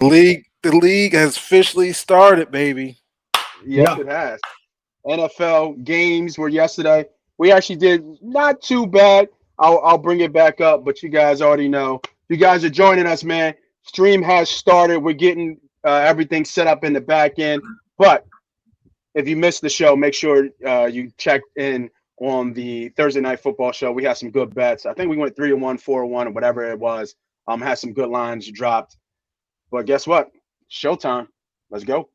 The league has officially started, baby. Yes, it has. NFL games were yesterday. We actually did not too bad. I'll bring it back up, but you guys already know. You guys are joining us, man. Stream has started. We're getting everything set up in the back end. But if you missed the show, make sure you check in on the Thursday night football show. We had some good bets. I think we went 3-1, 4-1, or whatever it was. Had some good lines dropped. But guess what? Showtime. Let's go.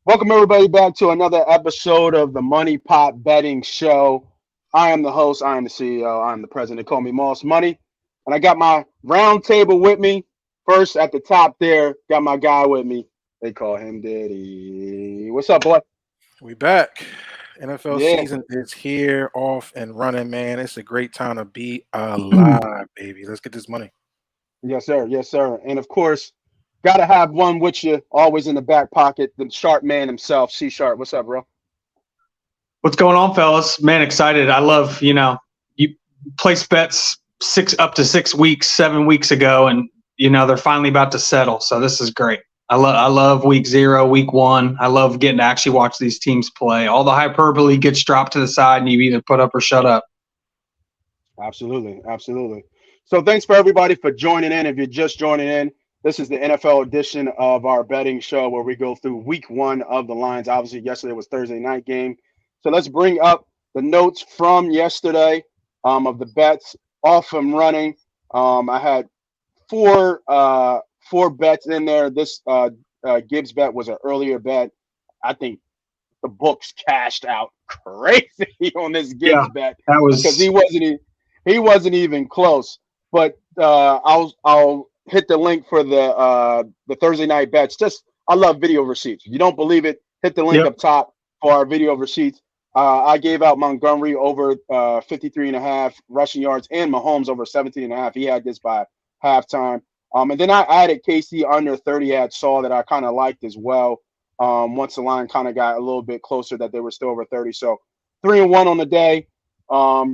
Welcome everybody back to another episode of the MoneyPot Betting Show. I am the host. I am the CEO. I am the president. Call me Moss Money, and I got my round table with me. First at the top there, got my guy with me. They call him Diddy. What's up, boy? We back. NFL Yeah. season is here, off and running, man. It's a great time to be alive, baby. Let's get this money. Yes, sir. Yes, sir. And of course, gotta have one with you, always in the back pocket. The sharp man himself, CSharp. What's up, bro? What's going on, fellas? Man, excited. I love, you place bets up to 6 weeks, 7 weeks ago, and they're finally about to settle. So this is great. I love week 0, week 1. I love getting to actually watch these teams play. All the hyperbole gets dropped to the side, and you either put up or shut up. Absolutely, absolutely. So thanks for everybody for joining in. If you're just joining in, this is the NFL edition of our betting show where we go through week 1 of the lines. Obviously, yesterday was Thursday night game. So let's bring up the notes from yesterday of the bets off and running. I had four bets in there. This Gibbs bet was an earlier bet. I think the books cashed out crazy on this Gibbs bet That was because he wasn't even close. But I'll hit the link for the Thursday night bets. I love video receipts. If you don't believe it, hit the link up top for our video receipts. I gave out Montgomery over 53.5 rushing yards and Mahomes over 17.5. He had this by halftime. And then I added KC under 30. I saw that I kind of liked as well. Once the line kind of got a little bit closer, that they were still over 30. So 3-1 on the day.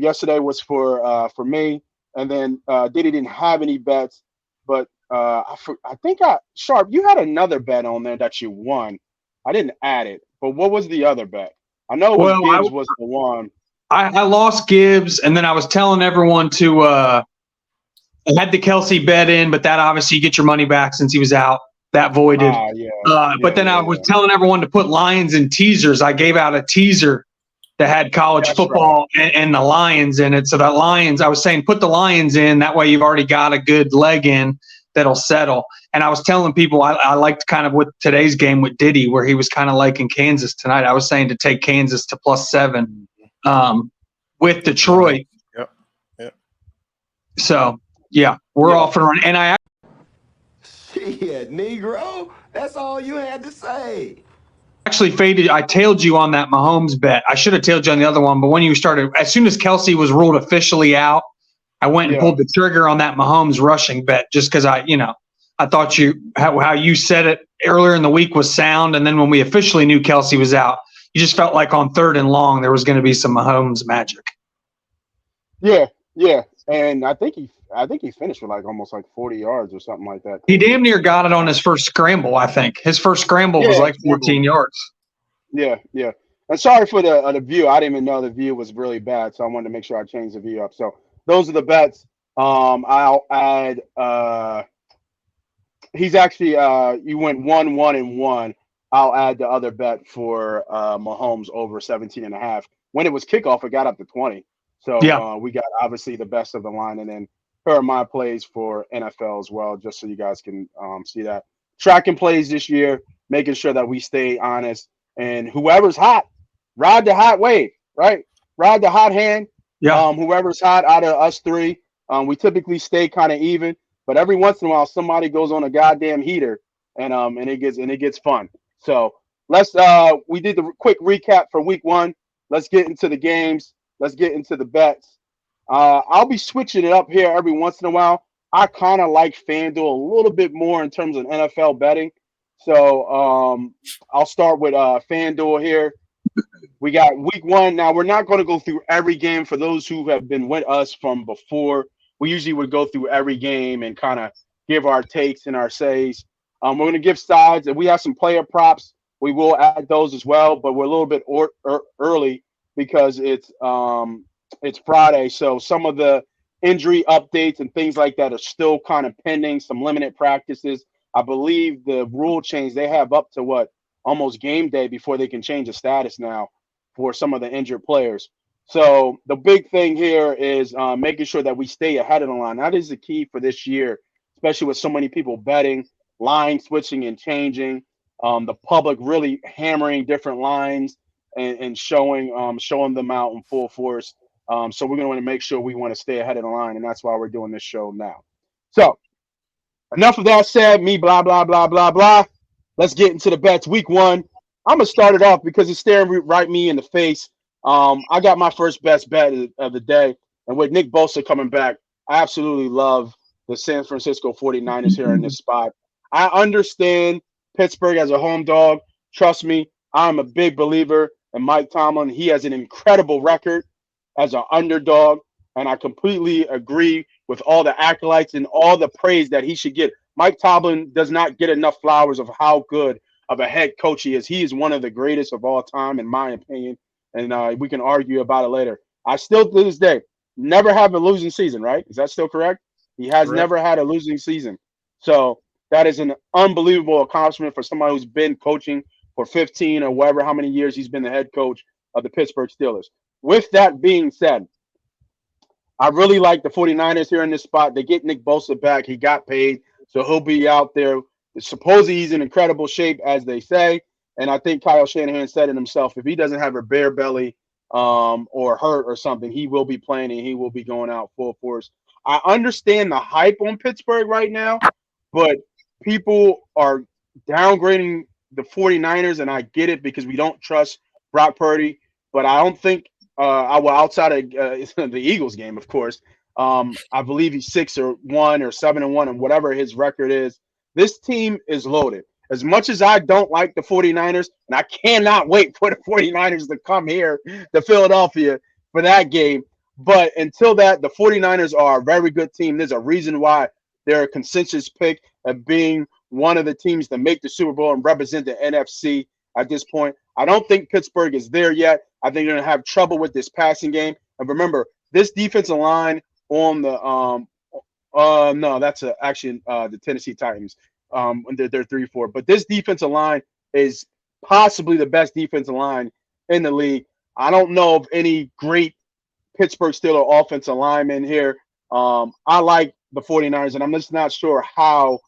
Yesterday was for me. And then Diddy didn't have any bets, but I think Sharp, you had another bet on there that you won. I didn't add it, but what was the other bet? I know Gibbs was the one. I lost Gibbs, and then I was telling everyone to I had the Kelsey bet in, but that obviously you get your money back since he was out. That voided. But then I was telling everyone to put Lions in teasers. I gave out a teaser that had college football and the Lions in it. So that Lions, I was saying, put the Lions in. That way you've already got a good leg in that'll settle. And I was telling people I liked kind of with today's game with Diddy, where he was kind of liking Kansas tonight. I was saying to take Kansas to +7 with Detroit. Yep. So, yeah, we're off and running. And Shit, Negro, that's all you had to say. actually faded. I tailed you on that Mahomes bet. I should have tailed you on the other one, but when you started, as soon as Kelsey was ruled officially out, I went and pulled the trigger on that Mahomes rushing bet just because I thought how you said it earlier in the week was sound, and then when we officially knew Kelsey was out, you just felt like on 3rd and long there was going to be some Mahomes magic. Yeah, and I think he finished with almost 40 yards or something like that. He damn near got it on his first scramble. I think his first scramble was 14 yards. Yeah. And sorry for the view. I didn't even know the view was really bad, so I wanted to make sure I changed the view up. So those are the bets. I'll add. He's actually you went 1-1-1. I'll add the other bet for Mahomes over 17.5. When it was kickoff, it got up to 20. So we got obviously the best of the line, and then here are my plays for NFL as well, just so you guys can see that. Tracking plays this year, making sure that we stay honest, and whoever's hot, ride the hot wave, right? Ride the hot hand. Yeah. Whoever's hot out of us three, we typically stay kind of even, but every once in a while somebody goes on a goddamn heater, and it gets fun. So let's we did the quick recap for week 1. Let's get into the games. Let's get into the bets. I'll be switching it up here every once in a while. I kind of like FanDuel a little bit more in terms of NFL betting. So I'll start with FanDuel here. We got week 1. Now, we're not going to go through every game. For those who have been with us from before, we usually would go through every game and kind of give our takes and our says. We're going to give sides, and we have some player props. We will add those as well, but we're a little bit early because it's Friday. So some of the injury updates and things like that are still kind of pending, some limited practices. I believe the rule change, they have up to almost game day before they can change the status now for some of the injured players. So the big thing here is making sure that we stay ahead of the line. That is the key for this year, especially with so many people betting, line switching and changing, the public really hammering different lines and showing them out in full force. So we're going to want to make sure we want to stay ahead of the line, and that's why we're doing this show now. So enough of that said, me blah, blah, blah, blah, blah. Let's get into the bets. Week 1. I'm going to start it off because it's staring right me in the face. I got my first best bet of the day. And with Nick Bosa coming back, I absolutely love the San Francisco 49ers here in this spot. I understand Pittsburgh as a home dog. Trust me, I'm a big believer in Mike Tomlin. He has an incredible record as an underdog, and I completely agree with all the acolytes and all the praise that he should get. Mike Tomlin does not get enough flowers of how good of a head coach he is. He is one of the greatest of all time, in my opinion, and we can argue about it later. I still, to this day, never have a losing season, right? Is that still correct? He has never had a losing season. So that is an unbelievable accomplishment for somebody who's been coaching for 15 or whatever, how many years he's been the head coach of the Pittsburgh Steelers. With that being said, I really like the 49ers here in this spot. They get Nick Bosa back. He got paid, so he'll be out there. Supposedly he's in incredible shape, as they say. And I think Kyle Shanahan said it himself. If he doesn't have a bare belly or hurt or something, he will be playing and he will be going out full force. I understand the hype on Pittsburgh right now, but people are downgrading the 49ers, and I get it because we don't trust Brock Purdy. But I don't think outside of the Eagles game, of course. I believe he's 6-1 or 7-1, and whatever his record is. This team is loaded. As much as I don't like the 49ers, and I cannot wait for the 49ers to come here to Philadelphia for that game. But until that, the 49ers are a very good team. There's a reason why they're a consensus pick of being one of the teams to make the Super Bowl and represent the NFC at this point. I don't think Pittsburgh is there yet. I think they're going to have trouble with this passing game. And remember, this defensive line on the no, that's actually the Tennessee Titans. They're 3-4. But this defensive line is possibly the best defensive line in the league. I don't know of any great Pittsburgh Steelers offensive linemen here. I like the 49ers, and I'm just not sure how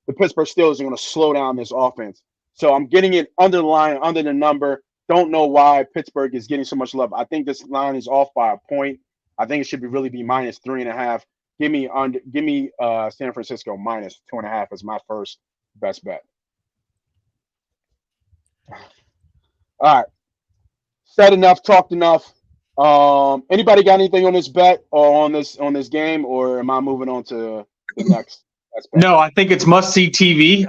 the Pittsburgh Steelers are going to slow down this offense. So I'm getting it under the line, under the number. Don't know why Pittsburgh is getting so much love. I think this line is off by a point. I think it should really be -3.5. Give me San Francisco -2.5 as my first best bet. All right. Said enough, talked enough. Anybody got anything on this bet or on this game, or am I moving on to the next best bet? No, I think it's must-see TV.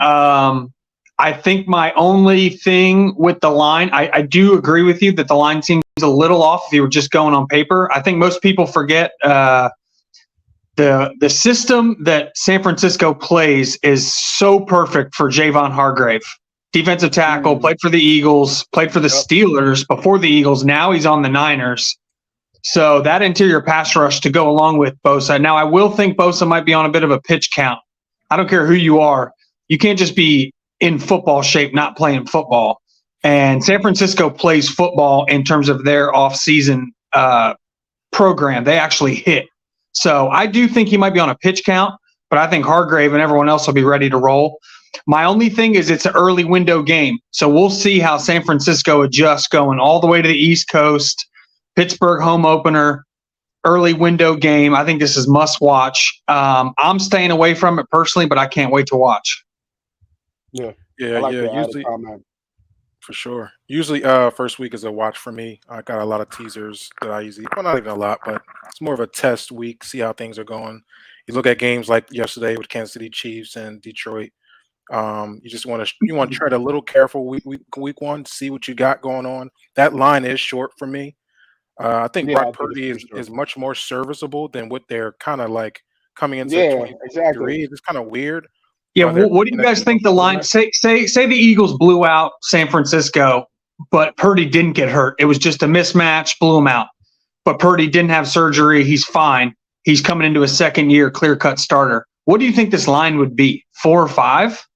I think my only thing with the line, I do agree with you that the line seems a little off if you were just going on paper. I think most people forget the system that San Francisco plays is so perfect for Javon Hargrave. Defensive tackle, played for the Eagles, played for the Steelers before the Eagles. Now he's on the Niners. So that interior pass rush to go along with Bosa. Now, I will think Bosa might be on a bit of a pitch count. I don't care who you are. You can't just be in football shape, not playing football. And San Francisco plays football in terms of their off-season program. They actually hit. So I do think he might be on a pitch count, but I think Hargrave and everyone else will be ready to roll. My only thing is it's an early window game. So we'll see how San Francisco adjusts going all the way to the East Coast. Pittsburgh home opener, early window game. I think this is must watch. I'm staying away from it personally, but I can't wait to watch. Yeah. Usually, for sure. Usually, first week is a watch for me. I got a lot of teasers that I usually, well, not even a lot, but it's more of a test week. See how things are going. You look at games like yesterday with Kansas City Chiefs and Detroit. You just want to tread a little careful week one, see what you got going on. That line is short for me. I think Brock Purdy is much more serviceable than what they're kind of like coming into 2023. Exactly. It's kind of weird. Yeah, what do you guys think the line? Say the Eagles blew out San Francisco, but Purdy didn't get hurt. It was just a mismatch, blew him out. But Purdy didn't have surgery. He's fine. He's coming into a second year clear-cut starter. What do you think this line would be? 4 or 5?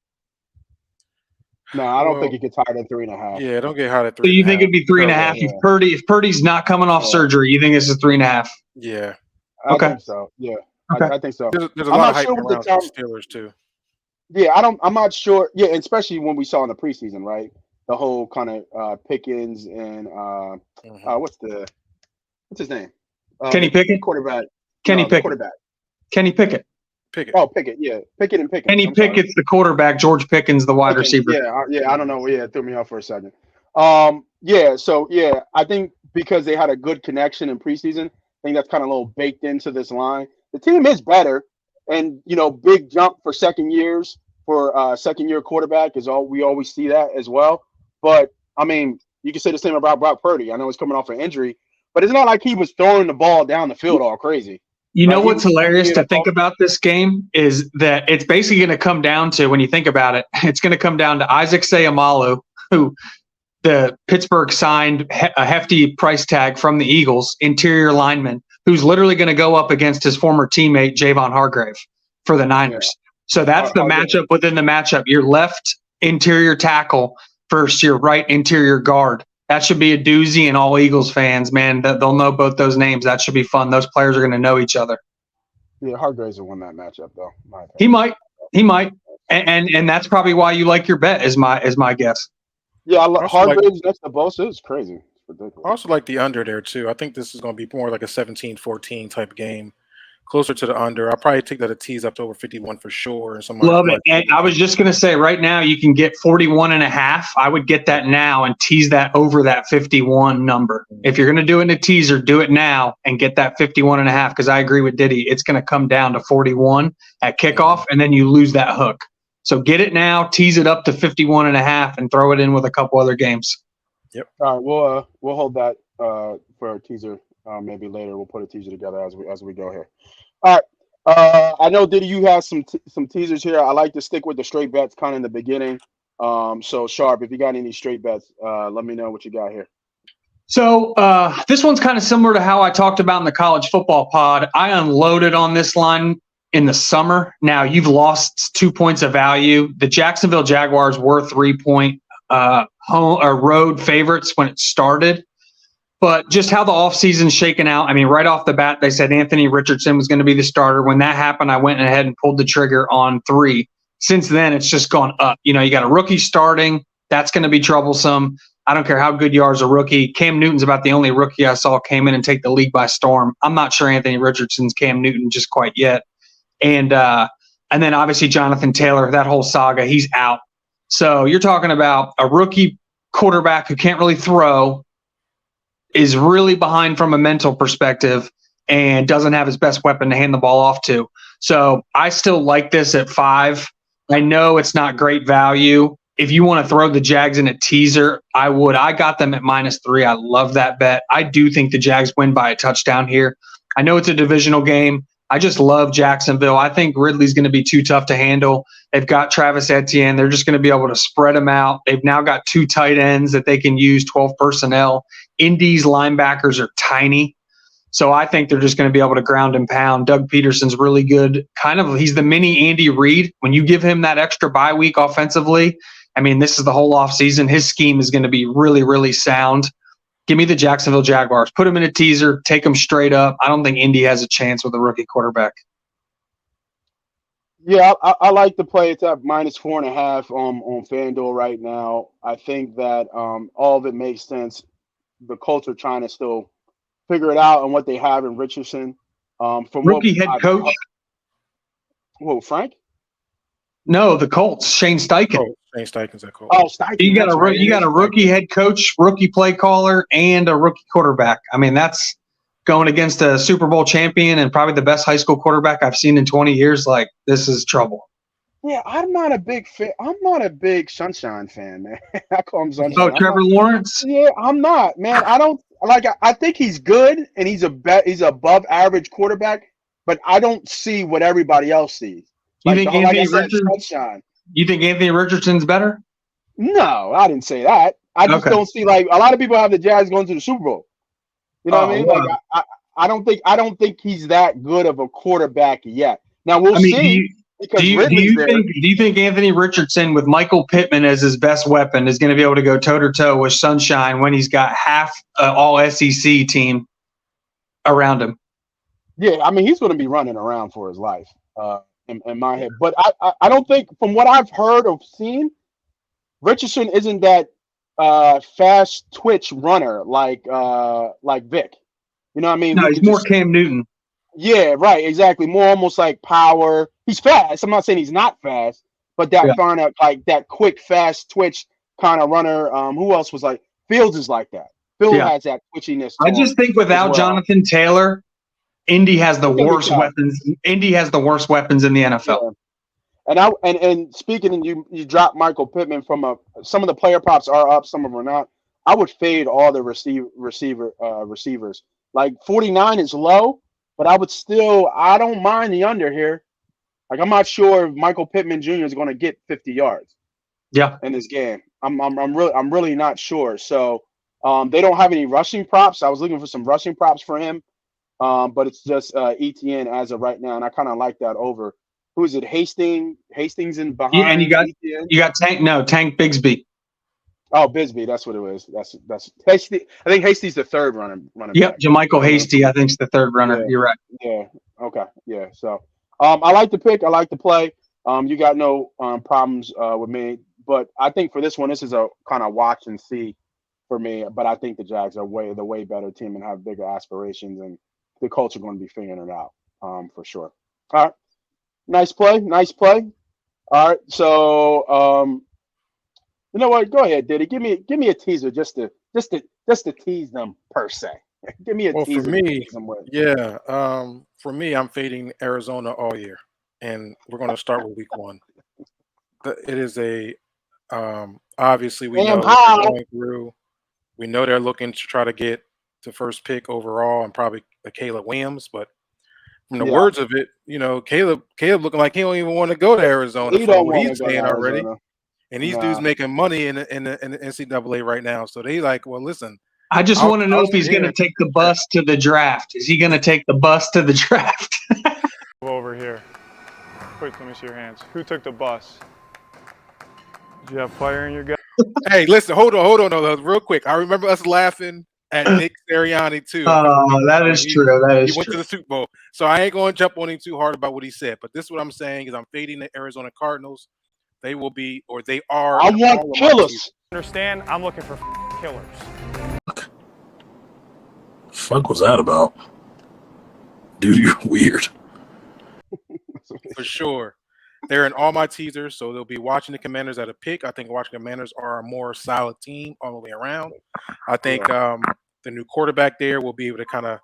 No, I don't think it gets higher than 3.5. Yeah, don't get higher than 3. So you think it'd be 3.5 if Purdy's not coming off surgery? You think this is 3.5? Yeah. I think so. Yeah. Okay. I think so. There's a lot of hype around the Steelers too. Yeah, I'm not sure. Yeah, especially when we saw in the preseason, right? The whole kind of Pickens and what's his name? Kenny Pickett? Quarterback. Kenny Pickett. Quarterback. Kenny Pickett. Oh, Pickett. Yeah, Pickett and Pickett. Kenny Pickett's the quarterback. George Pickens the wide receiver. Yeah. I don't know. Yeah, it threw me off for a second. So I think because they had a good connection in preseason, I think that's kind of a little baked into this line. The team is better, and big jump for second years for second year quarterback is all we always see that as well. But I mean, you can say the same about Brock Purdy. I know he's coming off an injury, but it's not like he was throwing the ball down the field all crazy. You know what's hilarious to think about this game is that it's basically going to come down to, when you think about it, it's going to come down to Isaac Seumalo, who the Pittsburgh signed a hefty price tag from the Eagles, interior lineman, who's literally going to go up against his former teammate, Javon Hargrave, for the Niners. Yeah. So that's the matchup within the matchup. Your left interior tackle versus your right interior guard. That should be a doozy, and all Eagles fans, man, they'll know both those names. That should be fun. Those players are going to know each other. Yeah, Hargraves will win that matchup, though. He might, and that's probably why you like your bet. Is my guess. Yeah, Hargraves next to Bosa is crazy. It's ridiculous. I also like the under there too. I think this is going to be more like a 17-14 type game. Closer to the under. I'll probably take that a tease up to over 51 for sure. Love it. And I was just going to say, right now you can get 41.5. I would get that now and tease that over that 51 number. If you're going to do it in a teaser, do it now and get that 51.5, because I agree with Diddy. It's going to come down to 41 at kickoff, and then you lose that hook. So get it now, tease it up to 51.5, and throw it in with a couple other games. Yep. All right, we'll hold that for a teaser. Maybe later we'll put a teaser together as we go here. All right. I know, Diddy, you have some teasers here. I like to stick with the straight bets kind of in the beginning. So Sharp, if you got any straight bets, let me know what you got here. So this one's kind of similar to how I talked about in the college football pod. I unloaded on this line in the summer. Now you've lost 2 points of value. The Jacksonville Jaguars were 3-point road favorites when it started. But just how the offseason's shaken out, I mean, right off the bat, they said Anthony Richardson was going to be the starter. When that happened, I went ahead and pulled the trigger on 3. Since then, it's just gone up. You got a rookie starting. That's going to be troublesome. I don't care how good you are as a rookie. Cam Newton's about the only rookie I saw came in and take the league by storm. I'm not sure Anthony Richardson's Cam Newton just quite yet. And then obviously Jonathan Taylor, that whole saga, he's out. So you're talking about a rookie quarterback who can't really throw, is really behind from a mental perspective, and doesn't have his best weapon to hand the ball off to. So I still like this at 5. I know it's not great value. If you want to throw the Jags in a teaser, I would. I got them at -3. I love that bet. I do think the Jags win by a touchdown here. I know it's a divisional game. I just love Jacksonville. I think Ridley's going to be too tough to handle. They've got Travis Etienne. They're just going to be able to spread them out. They've now got 2 tight ends that they can use, 12 personnel. Indy's linebackers are tiny. So I think they're just going to be able to ground and pound. Doug Peterson's really good. He's the mini Andy Reid. When you give him that extra bye week offensively, I mean, this is the whole offseason. His scheme is going to be really, really sound. Give me the Jacksonville Jaguars. Put them in a teaser. Take them straight up. I don't think Indy has a chance with a rookie quarterback. Yeah, I like to play. It's at -4.5 on FanDuel right now. I think that all of it makes sense. The Colts are trying to still figure it out on what they have in Richardson. Rookie head coach. Whoa, Frank? No, the Colts. Shane Steichen. Oh, Shane Steichen's at Colts. Oh, Steichen. You got a rookie head coach, rookie play caller, and a rookie quarterback. I mean, that's going against a Super Bowl champion and probably the best high school quarterback I've seen in 20 years. Like, this is trouble. Yeah, I'm not a big fan. I'm not a big Sunshine fan, man. I call him Sunshine. Oh, Trevor Lawrence? Yeah, I'm not, man. I don't like. I think he's good and he's above average quarterback, but I don't see what everybody else sees. You think Anthony Richardson? Sunshine. You think Anthony Richardson's better? No, I didn't say that. I just don't see, like, a lot of people have the Jags going to the Super Bowl. You know what I mean? Wow. Like, I don't think he's that good of a quarterback yet. Now we'll see. Do you think Anthony Richardson with Michael Pittman as his best weapon is going to be able to go toe to toe with Sunshine when he's got half all SEC team around him? Yeah, I mean, he's going to be running around for his life in my head. But I don't think, from what I've heard or seen, Richardson isn't that fast twitch runner like Vic. You know what I mean? No, he's more Cam Newton. Yeah, right, exactly. More almost like power. He's fast. I'm not saying he's not fast, but that kind of like that quick, fast twitch kind of runner. Who else was like Fields is like that. Fields has that twitchiness. I just think without Jonathan Taylor, Indy has the worst weapons. Indy has the worst weapons in the NFL. Yeah. And speaking, and you dropped Michael Pittman from some of the player props are up, some of them are not. I would fade all the receivers. Like 49 is low. But I don't mind the under here. Like, I'm not sure if Michael Pittman Jr. is going to get 50 yards. Yeah. In this game, I'm really not sure. So, they don't have any rushing props. I was looking for some rushing props for him, but it's just ETN as of right now, and I kind of like that over. Who is it? Hastings in behind. Yeah, and you got Tank Bigsby. Oh, Bisbee, that's what it was. That's Hasty. I think Hasty's the third runner. Yep, JaMychal Hasty, I think, is the third runner. Yeah. You're right. Yeah. Okay. Yeah. So, I like the pick. I like the play. You got no problems with me, but I think for this one, this is a kind of watch and see for me. But I think the Jags are the way better team and have bigger aspirations, and the Colts are going to be figuring it out for sure. All right. Nice play. All right. So, you know what? Go ahead, Diddy. Give me a teaser just to tease them per se. Give me a teaser. For me, for me, I'm fading Arizona all year, and we're going to start with Week 1. It is obviously we know what they're going through. We know they're looking to try to get the first pick overall and probably Caleb Williams, but from the words of it, Caleb looking like he don't even want to go to Arizona for what he's saying already. And these dudes making money in the NCAA right now. So they like, well, listen. I just want to know if he's going to take the bus to the draft. Is he going to take the bus to the draft? Over here. Quick, let me see your hands. Who took the bus? Did you have fire in your gut? Hey, listen, hold on, no, real quick. I remember us laughing at Nick Sirianni too. Oh, that is true. He went to the Super Bowl. So I ain't going to jump on him too hard about what he said. But this is what I'm saying is I'm fading the Arizona Cardinals. They will be, or they are. I want killers. Understand? I'm looking for killers. Fuck was that about? Dude, you're weird. For sure. They're in all my teasers, so they'll be watching the Commanders at a pick. I think watching the Commanders are a more solid team all the way around. I think the new quarterback there will be able to kind of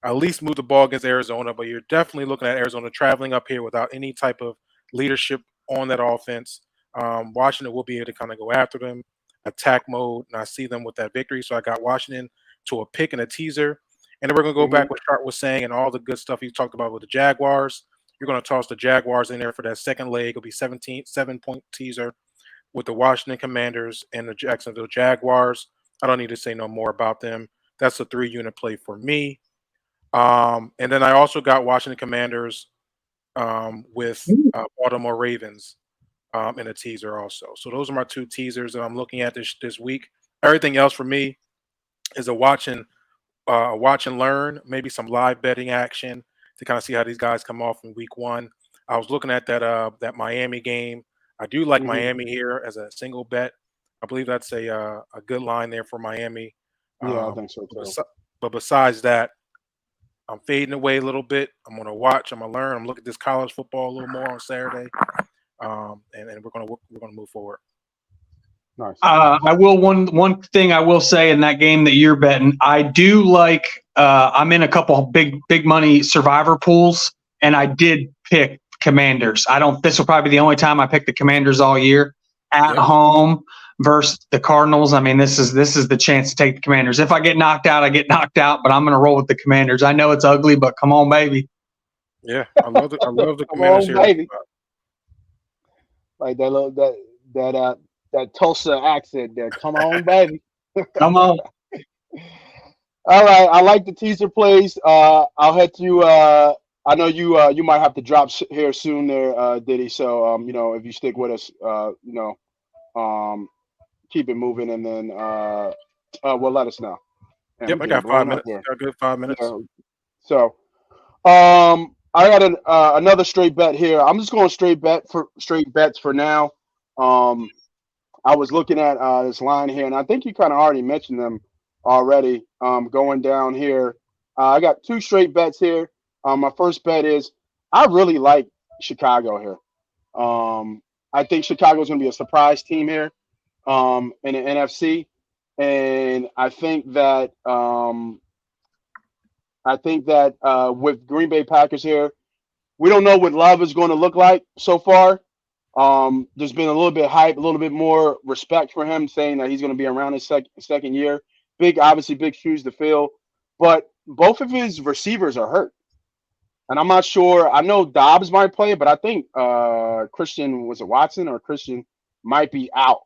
at least move the ball against Arizona, but you're definitely looking at Arizona traveling up here without any type of leadership on that offense. Washington will be able to kind of go after them, attack mode, and I see them with that victory. So I got Washington to a pick and a teaser. And then we're going to go back what Sharp was saying and all the good stuff he talked about with the Jaguars. You're going to toss the Jaguars in there for that second leg. It'll be 7-point teaser with the Washington Commanders and the Jacksonville Jaguars. I don't need to say no more about them. That's a 3-unit play for me. And then I also got Washington Commanders with Baltimore Ravens in a teaser also. So those are my 2 teasers that I'm looking at this week. Everything else for me is a watch and learn, maybe some live betting action to kind of see how these guys come off in Week 1. I was looking at that Miami game. I do like Miami here as a single bet. I believe that's a good line there for Miami. Yeah, I think so too. But besides that, I'm fading away a little bit. I'm going to watch. I'm going to learn. I'm looking at this college football a little more on Saturday, and we're going to move forward. Nice. I will one thing I will say in that game that you're betting. I do like I'm in a couple big money survivor pools, and I did pick Commanders. This will probably be the only time I pick the Commanders all year at home versus the Cardinals. I mean, this is the chance to take the Commanders. If I get knocked out, I get knocked out, but I'm going to roll with the Commanders. I know it's ugly, but come on, baby. Yeah, I love the Commanders here. Baby. Like that Tulsa accent there. Come on, baby. Come on. All right, I like the teaser plays. I'll head to. I know you might have to drop here soon, there, Diddy. So if you stick with us, keep it moving, and then well, let us know. And Yep, I got 5 minutes. Got a good 5 minutes. So, I got another straight bet here. I'm just going straight bets for now. I was looking at this line here, and I think you kind of already mentioned them already. Going down here, I got 2 straight bets here. My first bet is I really like Chicago here. I think Chicago's going to be a surprise team here in the NFC, and I think that with Green Bay Packers here, we don't know what Love is going to look like so far. There's been a little bit hype, a little bit more respect for him, saying that he's going to be around his second year. Obviously big shoes to fill, but both of his receivers are hurt. And I'm not sure. I know Dobbs might play, but I think Christian might be out.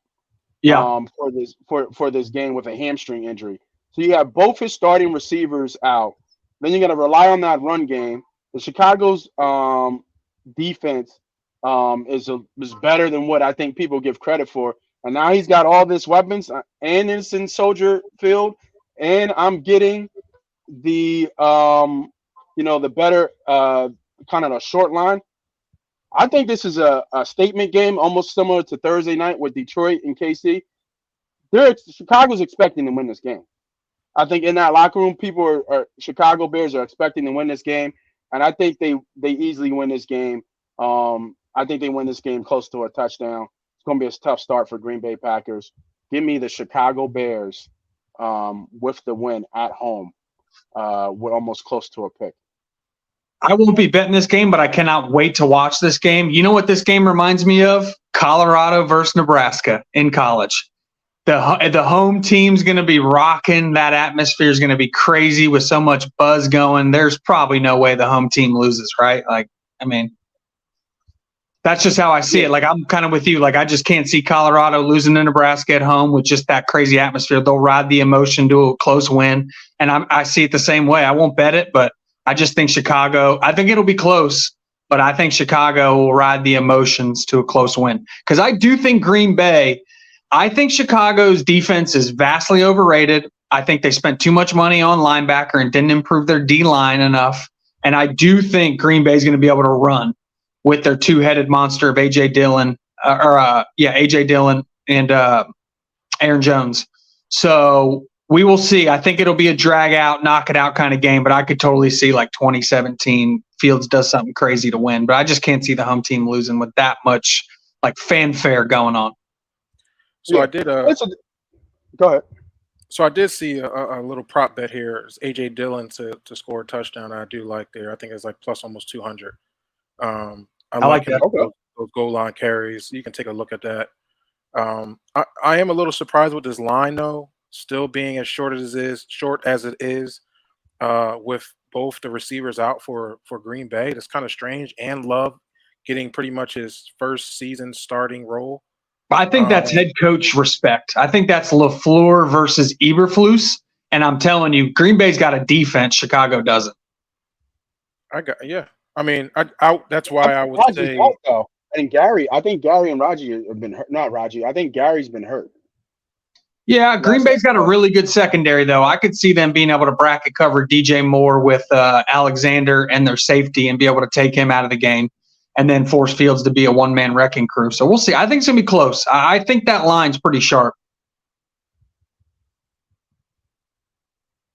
Yeah. For this game with a hamstring injury. So you have both his starting receivers out. Then you're going to rely on that run game. The Chicago's defense is better than what I think people give credit for. And now he's got all this weapons and it's in Soldier Field, and I'm getting the the better kind of a short line. I think this is a statement game, almost similar to Thursday night with Detroit and KC. Chicago's expecting to win this game. I think in that locker room, people are Chicago Bears are expecting to win this game, and I think they easily win this game. I think they win this game close to a touchdown. It's going to be a tough start for Green Bay Packers. Give me the Chicago Bears with the win at home. We're almost close to a pick. I won't be betting this game, but I cannot wait to watch this game. You know what this game reminds me of? Colorado versus Nebraska in college. The home team's going to be rocking. That atmosphere is going to be crazy with so much buzz going. There's probably no way the home team loses, right? That's just how I see it. I'm kind of with you. I just can't see Colorado losing to Nebraska at home with just that crazy atmosphere. They'll ride the emotion to a close win, and I see it the same way. I won't bet it, but I just think Chicago, I think it'll be close, but I think Chicago will ride the emotions to a close win. Because I do think I think Chicago's defense is vastly overrated. I think they spent too much money on linebacker and didn't improve their D-line enough. And I do think Green Bay is going to be able to run with their two-headed monster of A.J. Dillon and Aaron Jones. So we will see. I think it'll be a drag out, knock it out kind of game, but I could totally see 2017 Fields does something crazy to win, but I just can't see the home team losing with that much fanfare going on. So I did go ahead. So I did see a little prop bet here. It's AJ Dillon to score a touchdown. I do like there. I think it's plus almost 200. I like that. Those goal line carries. You can take a look at that. I am a little surprised with this line though, still being as short as it is, with both the receivers out for Green Bay. That's kind of strange. And Love getting pretty much his first season starting role. I think that's head coach respect. I think that's LaFleur versus Eberflus. And I'm telling you, Green Bay's got a defense. Chicago doesn't. I mean, that's why I would say. And Gary, I think Gary and Raji have been hurt. Not Raji. I think Gary's been hurt. Yeah, Green Bay's got a really good secondary, though. I could see them being able to bracket cover DJ Moore with Alexander and their safety and be able to take him out of the game and then force Fields to be a one-man wrecking crew. So we'll see. I think it's going to be close. I think that line's pretty sharp.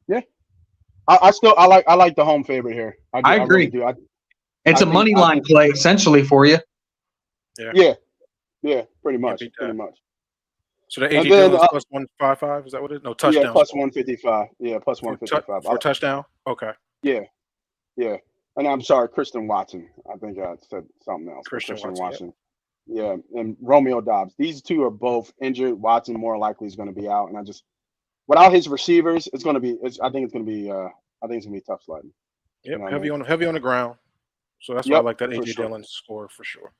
Yeah. I like the home favorite here. I agree. I really do. It's a money line play essentially for you. Yeah, pretty much. So the And AJ then Dillon's plus 155. Is that what it is? No, yeah, touchdown plus score 155. Yeah, plus 155. for a touchdown. Okay, Yeah, yeah. And I'm sorry, Kristen Watson. I think I said something else, but Christian Kristen Watson. Yep. Watson. Yeah, and Romeo Dobbs. These two are both injured. Watson more likely is going to be out, and I just without his receivers, it's going to be. I think it's going to be. I think it's going to be tough sledding. Yep. You know what I Heavy mean? on the ground. So that's why I Yep, like that for AJ sure. Dillon score for sure.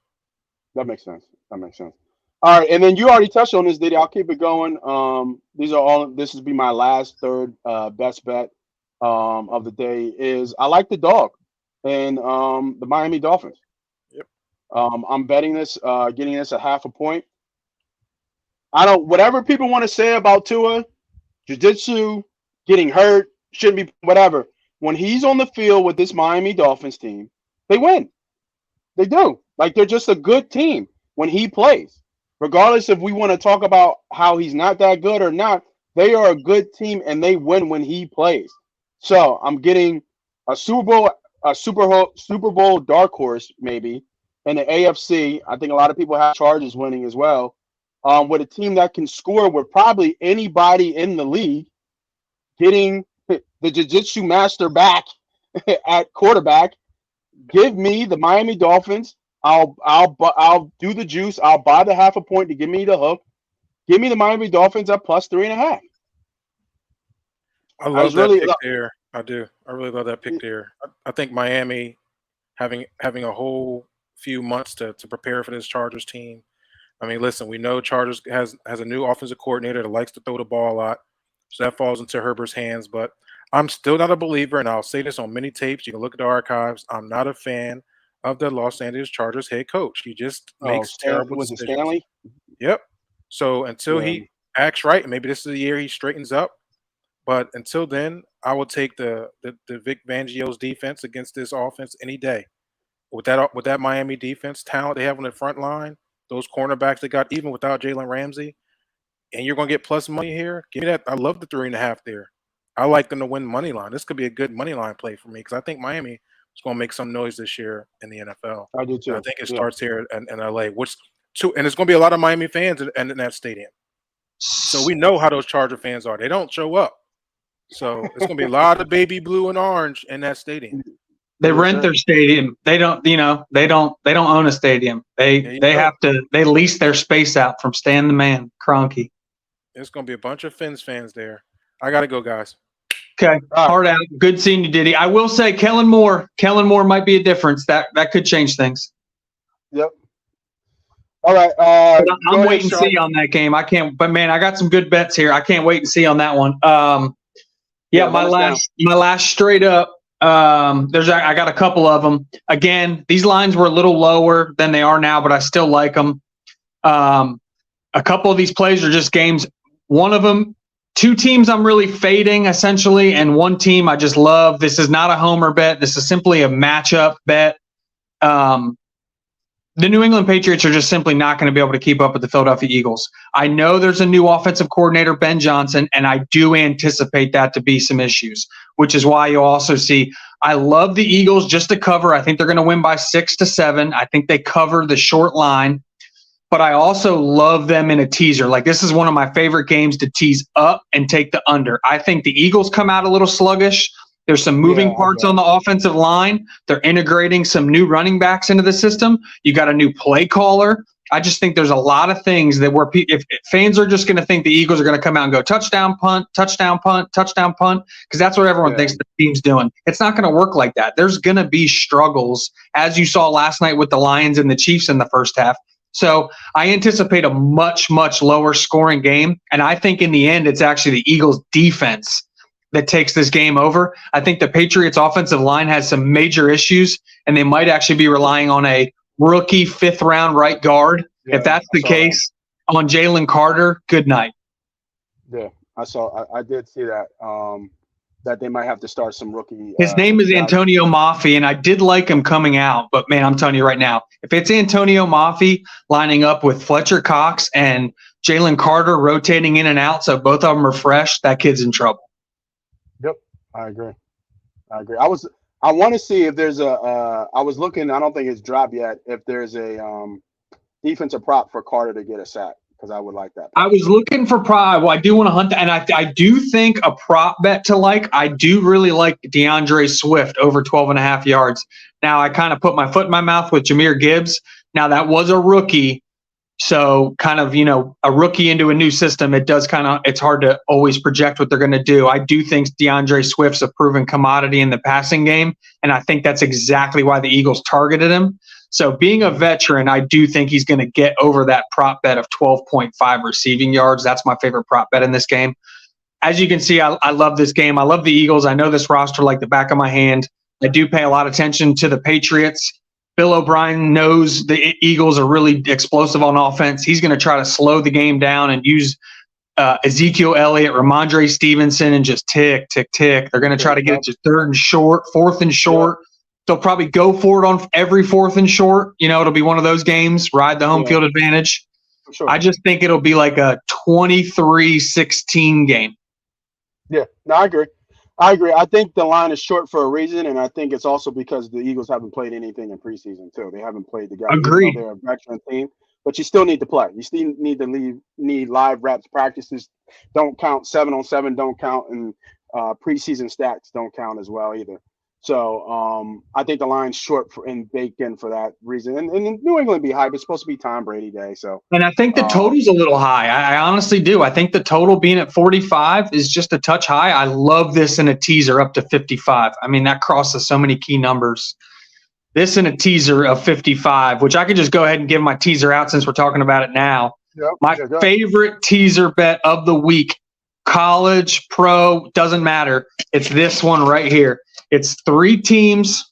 That makes sense. That makes sense. All right, and then you already touched on this, Diddy. I'll keep it going. These are all. This will be my last third best bet of the day. Is I like the dog and the Miami Dolphins. Yep. I'm betting this, getting this a half a point. I don't. Whatever people want to say about Tua, jiu-jitsu, getting hurt, shouldn't be whatever. When he's on the field with this Miami Dolphins team, they win. They do. Like they're just a good team when he plays. Regardless if we want to talk about how he's not that good or not, they are a good team and they win when he plays. So I'm getting a Super Bowl dark horse maybe in the AFC. I think a lot of people have Chargers winning as well. With a team that can score with probably anybody in the league, getting the jiu-jitsu master back at quarterback. Give me the Miami Dolphins. I'll do the juice. I'll buy the half a point to give me the hook. Give me the Miami Dolphins at plus 3.5. I love that pick there. I do. I really love that pick there. I think Miami having a whole few months to prepare for this Chargers team. I mean, listen, we know Chargers has a new offensive coordinator that likes to throw the ball a lot, so that falls into Herbert's hands. But I'm still not a believer, and I'll say this on many tapes. You can look at the archives. I'm not a fan of the Los Angeles Chargers head coach. He just makes terrible was it decisions. Stanley? Yep. So until he acts right, and maybe this is the year he straightens up. But until then, I will take the Vic Fangio's defense against this offense any day. With that Miami defense talent they have on the front line, those cornerbacks they got even without Jalen Ramsey, and you're going to get plus money here. Give me that. I love the 3.5 there. I like them to win money line. This could be a good money line play for me because I think Miami is going to make some noise this year in the NFL. I do too. And I think it starts here in LA, and it's going to be a lot of Miami fans in that stadium. So we know how those Charger fans are. They don't show up. So it's going to be a lot of baby blue and orange in that stadium. They rent their stadium. They don't, they don't own a stadium. They lease their space out from Stan the Man Kroenke. There's going to be a bunch of Fins fans there. I got to go, guys. Okay. Hard out. Good seeing you, Diddy. I will say Kellen Moore might be a difference. That could change things. Yep. All right. I'm waiting to see on that game. I can't, but man, I got some good bets here. I can't wait to see on that one. My last straight up. I got a couple of them. Again, these lines were a little lower than they are now, but I still like them. A couple of these plays are just games. One of them, two teams I'm really fading essentially, and one team I just love. This is not a homer bet. This is simply a matchup bet. The New England Patriots are just simply not going to be able to keep up with the Philadelphia Eagles. I know there's a new offensive coordinator, Ben Johnson, and I do anticipate that to be some issues, which is why you'll also see I love the Eagles just to cover. I think they're going to win by 6 to 7. I think they cover the short line, but I also love them in a teaser. Like this is one of my favorite games to tease up and take the under. I think the Eagles come out a little sluggish. There's some moving parts on the offensive line. They're integrating some new running backs into the system. You got a new play caller. I just think there's a lot of things that if fans are just going to think the Eagles are going to come out and go touchdown, punt, touchdown, punt, touchdown, punt, because that's what everyone thinks the team's doing. It's not going to work like that. There's going to be struggles, as you saw last night with the Lions and the Chiefs in the first half. So I anticipate a much, much lower scoring game. And I think in the end, it's actually the Eagles defense that takes this game over. I think the Patriots offensive line has some major issues, and they might actually be relying on a rookie 5th round right guard. If that's the case, on Jalen Carter, good night. Yeah, I did see that. That they might have to start some rookie. His name is Antonio Maffei, and I did like him coming out, but man, I'm telling you right now, if it's Antonio Maffei lining up with Fletcher Cox and Jalen Carter rotating in and out, so both of them are fresh, that kid's in trouble. Yep, I agree. I want to see if there's I was looking. I don't think it's dropped yet. If there's a defensive prop for Carter to get a sack, because I would like that. I was looking for prop. Well, I do want to hunt that, and I do think a prop bet to like. I do really like DeAndre Swift over 12.5 yards. Now, I kind of put my foot in my mouth with Jahmyr Gibbs. Now, that was a rookie. So kind of, a rookie into a new system, it's hard to always project what they're going to do. I do think DeAndre Swift's a proven commodity in the passing game, and I think that's exactly why the Eagles targeted him. So being a veteran, I do think he's going to get over that prop bet of 12.5 receiving yards. That's my favorite prop bet in this game. As you can see, I love this game. I love the Eagles. I know this roster like the back of my hand. I do pay a lot of attention to the Patriots. Bill O'Brien knows the Eagles are really explosive on offense. He's going to try to slow the game down and use Ezekiel Elliott, Ramondre Stevenson, and just tick, tick, tick. They're going to try to get it to third and short, fourth and short. They'll probably go for it on every fourth and short. It'll be one of those games, ride the home field advantage. Sure. I just think it'll be like a 23-16 game. Yeah, no, I agree. I think the line is short for a reason, and I think it's also because the Eagles haven't played anything in preseason, too. They haven't played the guys. Agreed. They're a veteran team, but you still need to play. You still need live reps. Practices don't count. 7-on-7 don't count, and preseason stats don't count as well either. So I think the line's short and baked in for that reason. And New England be hype. It's supposed to be Tom Brady Day. And I think the total's a little high. I honestly do. I think the total being at 45 is just a touch high. I love this in a teaser up to 55. I mean, that crosses so many key numbers. This in a teaser of 55, which I could just go ahead and give my teaser out since we're talking about it now. Yep. My favorite teaser bet of the week, college, pro, doesn't matter. It's this one right here. It's 3 teams,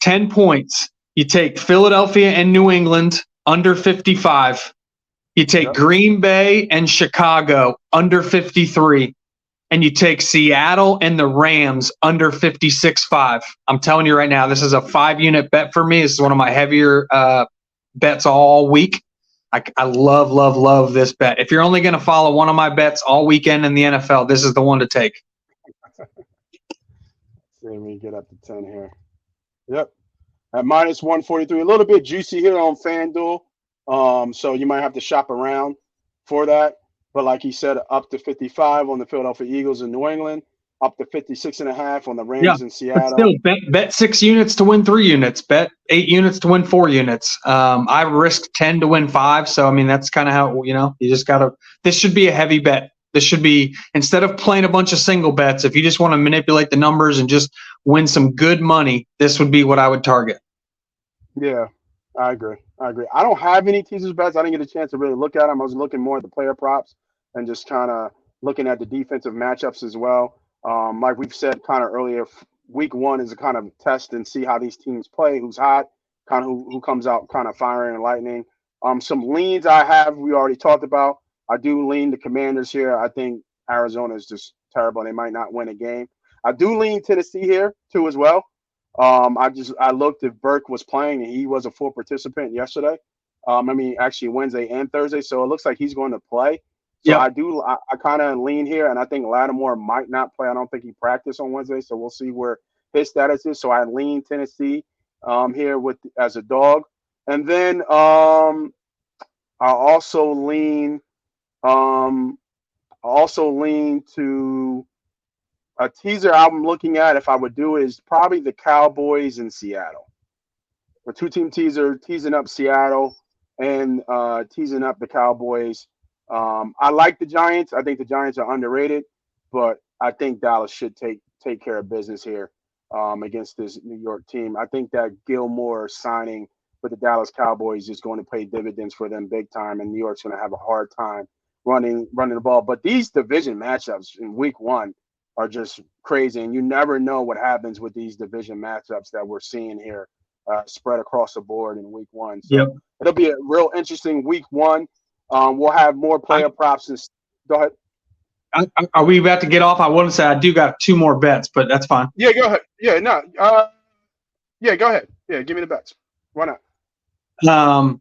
10 points. You take Philadelphia and New England under 55. You take Green Bay and Chicago under 53. And you take Seattle and the Rams under 56.5. I'm telling you right now, this is a 5-unit bet for me. This is one of my heavier bets all week. I love, love, love this bet. If you're only going to follow one of my bets all weekend in the NFL, this is the one to take. Let me get up to 10 here. Yep. At minus 143. A little bit juicy here on FanDuel. So you might have to shop around for that. But like he said, up to 55 on the Philadelphia Eagles in New England, up to 56.5 on the Rams in Seattle. Still, bet 6 units to win 3 units. Bet 8 units to win 4 units. I risked 10 to win 5. So, I mean, that's kind of how, you just got to – this should be a heavy bet. This should be, instead of playing a bunch of single bets, if you just want to manipulate the numbers and just win some good money, this would be what I would target. Yeah, I agree. I don't have any teasers bets. I didn't get a chance to really look at them. I was looking more at the player props and just kind of looking at the defensive matchups as well. Like we've said kind of earlier, week 1 is a kind of test and see how these teams play, who's hot, kind of who comes out kind of firing and lightning. Some leans I have, we already talked about. I do lean the Commanders here. I think Arizona is just terrible. They might not win a game. I do lean Tennessee here too as well. I looked if Burke was playing, and he was a full participant yesterday. Actually Wednesday and Thursday. So it looks like he's going to play. So I kind of lean here, and I think Lattimore might not play. I don't think he practiced on Wednesday, so we'll see where his status is. So I lean Tennessee here as a dog. And then I also lean to a teaser I'm looking at if I would do it is probably the Cowboys in Seattle. A 2-team teaser, teasing up Seattle and teasing up the Cowboys. I like the Giants. I think the Giants are underrated, but I think Dallas should take care of business here against this New York team. I think that Gilmore signing with the Dallas Cowboys is going to pay dividends for them big time, and New York's going to have a hard time running the ball. But these division matchups in week 1 are just crazy, and you never know what happens with these division matchups that we're seeing here spread across the board in week 1. So it'll be a real interesting week 1. We'll have more player props. Go ahead. Are we about to get off? I want to say I do got 2 more bets, but that's fine. Yeah, go ahead. Yeah, no. Go ahead. Yeah, give me the bets. Why not?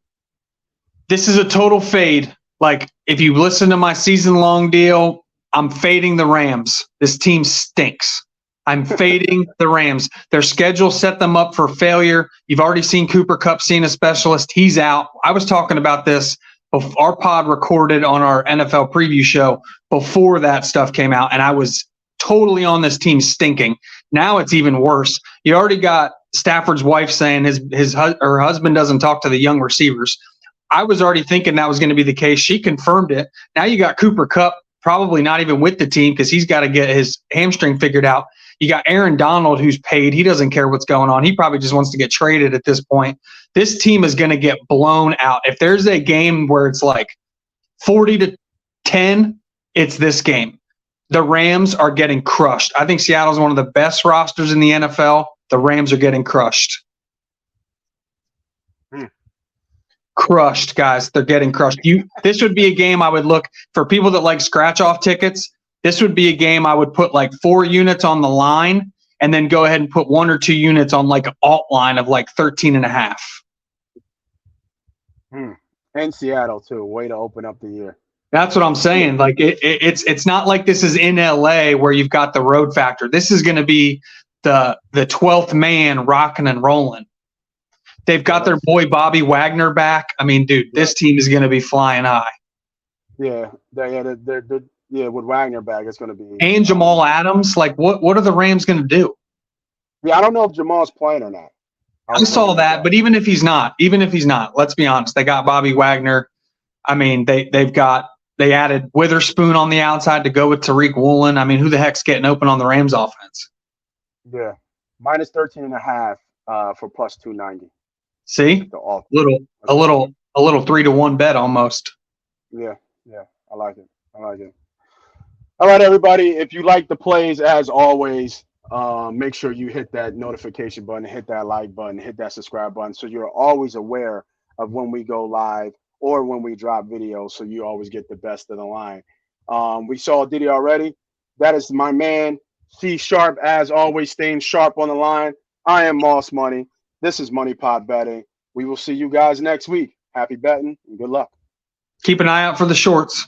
This is a total fade. Like, if you listen to my season-long deal, I'm fading the Rams. This team stinks. I'm fading the Rams. Their schedule set them up for failure. You've already seen Cooper Kupp seeing a specialist. He's out. I was talking about this Our pod recorded on our NFL preview show before that stuff came out, and I was totally on this team stinking. Now it's even worse. You already got Stafford's wife saying her husband doesn't talk to the young receivers. I was already thinking that was going to be the case. She confirmed it. Now you got Cooper Kupp probably not even with the team because he's got to get his hamstring figured out. You got Aaron Donald who's paid. He doesn't care what's going on. He probably just wants to get traded at this point. This team is going to get blown out. If there's a game where it's like 40-10, it's this game. The Rams are getting crushed. I think Seattle's one of the best rosters in the NFL. The Rams are getting crushed. Crushed, guys. They're getting crushed. This would be a game I would look for people that like scratch off tickets. This would be a game I would put like 4 units on the line and then go ahead and put 1 or 2 units on like an alt line of like 13.5. And Seattle too. Way to open up the year. That's what I'm saying. Like it's not like this is in LA where you've got the road factor. This is going to be the 12th man rocking and rolling. They've got their boy Bobby Wagner back. I mean, dude, this team is going to be flying high. Yeah, with Wagner back, it's going to be. And Jamal Adams, like what are the Rams going to do? Yeah, I don't know if Jamal's playing or not. I saw that, but even if he's not, let's be honest, they got Bobby Wagner. I mean, they added Witherspoon on the outside to go with Tariq Woolen. I mean, who the heck's getting open on the Rams offense? Yeah, minus 13.5 for plus 290. See, a little 3-to-1 bet almost. Yeah, I like it. All right, everybody. If you like the plays, as always, make sure you hit that notification button, hit that like button, hit that subscribe button, so you're always aware of when we go live or when we drop videos, so you always get the best of the line. We saw Diddy already. That is my man, CSharp, as always, staying sharp on the line. I am Moss Money. This is MoneyPot Betting. We will see you guys next week. Happy betting and good luck. Keep an eye out for the shorts.